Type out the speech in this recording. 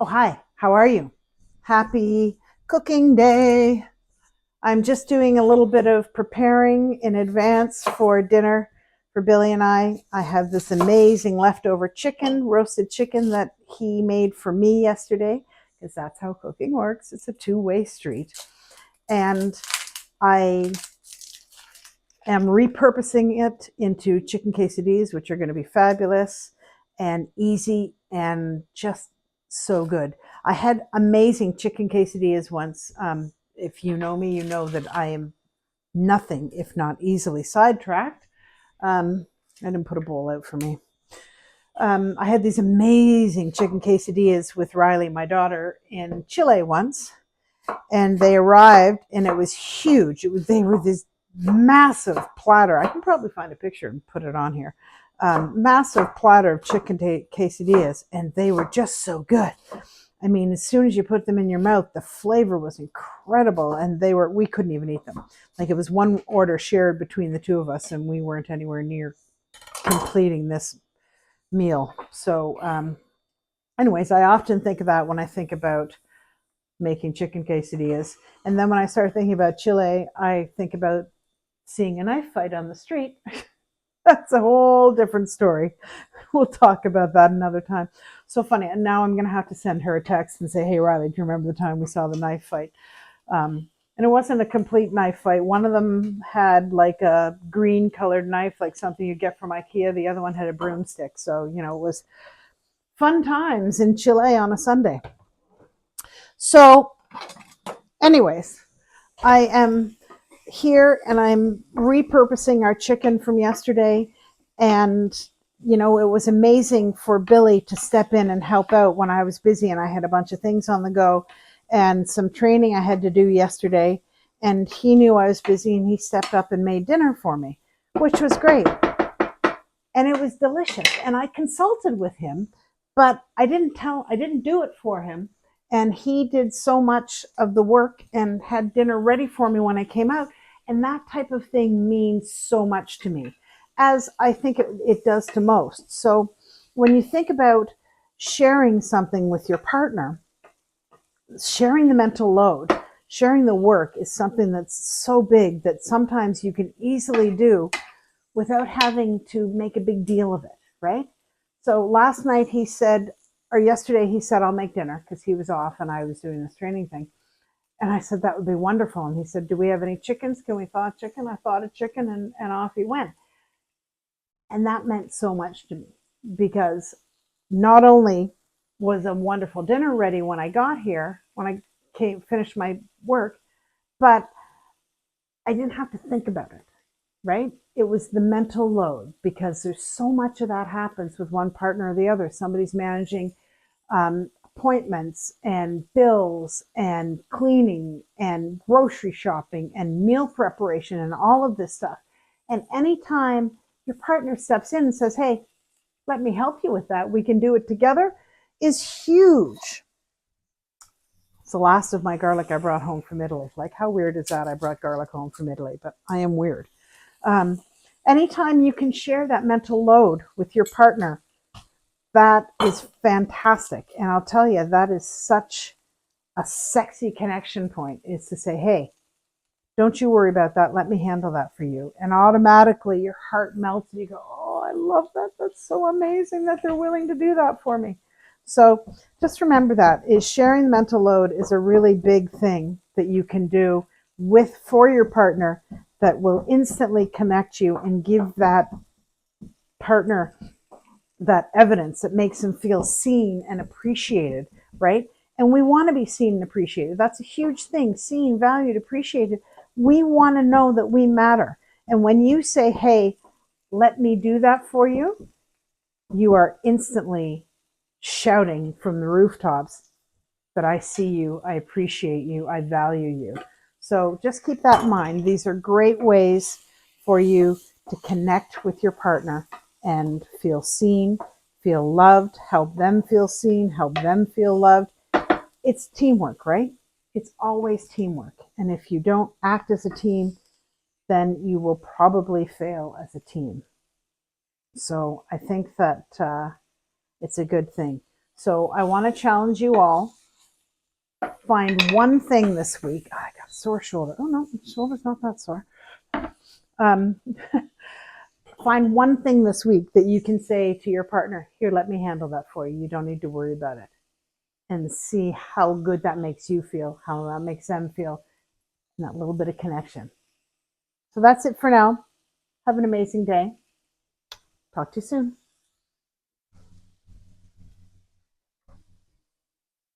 Oh, hi. How are you? Happy cooking day. I'm just doing a little bit of preparing in advance for dinner for Billy and I. I have this amazing leftover chicken, roasted chicken that he made for me yesterday, because that's how cooking works. It's a two-way street. And I am repurposing it into chicken quesadillas, which are going to be fabulous and easy and just so good. I had amazing chicken quesadillas once. If you know me, you know that I am nothing if not easily sidetracked. I didn't put a bowl out for me. I had these amazing chicken quesadillas with Riley, my daughter, in Chile once, and they arrived, and it was huge. They were this massive platter. I can probably find a picture and put it on here. Massive platter of chicken quesadillas, and they were just so good. I mean, as soon as you put them in your mouth, the flavor was incredible, and we couldn't even eat them. Like, it was one order shared between the two of us, and we weren't anywhere near completing this meal. So, anyways, I often think of that when I think about making chicken quesadillas. And then when I start thinking about Chile, I think about seeing a knife fight on the street. That's a whole different story. We'll talk about that another time. So funny. And now I'm going to have to send her a text and say, hey, Riley, do you remember the time we saw the knife fight? And it wasn't a complete knife fight. One of them had like a green colored knife, like something you get from IKEA. The other one had a broomstick. So, it was fun times in Chile on a Sunday. So, anyways, I am here and I'm repurposing our chicken from yesterday. And, it was amazing for Billy to step in and help out when I was busy and I had a bunch of things on the go and some training I had to do yesterday. And he knew I was busy and he stepped up and made dinner for me, which was great. And it was delicious. And I consulted with him, but I didn't do it for him. And he did so much of the work and had dinner ready for me when I came out. And that type of thing means so much to me, as I think it does to most. So when you think about sharing something with your partner, sharing the mental load, sharing the work is something that's so big that sometimes you can easily do without having to make a big deal of it, right? So last night he said, or yesterday he said, I'll make dinner because he was off and I was doing this training thing. And I said, that would be wonderful. And he said, do we have any chickens? Can we thaw chicken? I thawed a chicken and off he went. And that meant so much to me because not only was a wonderful dinner ready when I got here, when I finished my work, but I didn't have to think about it, right? It was the mental load because there's so much of that happens with one partner or the other. Somebody's managing appointments and bills and cleaning and grocery shopping and meal preparation and all of this stuff. And anytime your partner steps in and says, hey, let me help you with that, we can do it together, is huge. It's the last of my garlic I brought home from Italy. Like, how weird is that? I brought garlic home from Italy, but I am weird. Anytime you can share that mental load with your partner, that is fantastic. And I'll tell you, that is such a sexy connection point, is to say, hey, don't you worry about that. Let me handle that for you. And automatically your heart melts and you go, oh, I love that. That's so amazing that they're willing to do that for me. So just remember that is sharing the mental load is a really big thing that you can do for your partner that will instantly connect you and give that partner that evidence that makes them feel seen and appreciated, right? And we want to be seen and appreciated. That's a huge thing. Seen, valued, appreciated. We want to know that we matter. And when you say, hey, let me do that for you, you are instantly shouting from the rooftops that I see you, I appreciate you, I value you. So just keep that in mind. These are great ways for you to connect with your partner and feel seen, feel loved, help them feel seen, help them feel loved. It's teamwork, right? It's always teamwork. And if you don't act as a team, then you will probably fail as a team. So I think that it's a good thing. So I want to challenge you all. Find one thing this week. Oh, I got a sore shoulder. Oh no, shoulder's not that sore. Um, find one thing this week that you can say to your partner, here, let me handle that for you. You don't need to worry about it. And see how good that makes you feel, how that makes them feel, and that little bit of connection. So that's it for now. Have an amazing day. Talk to you soon.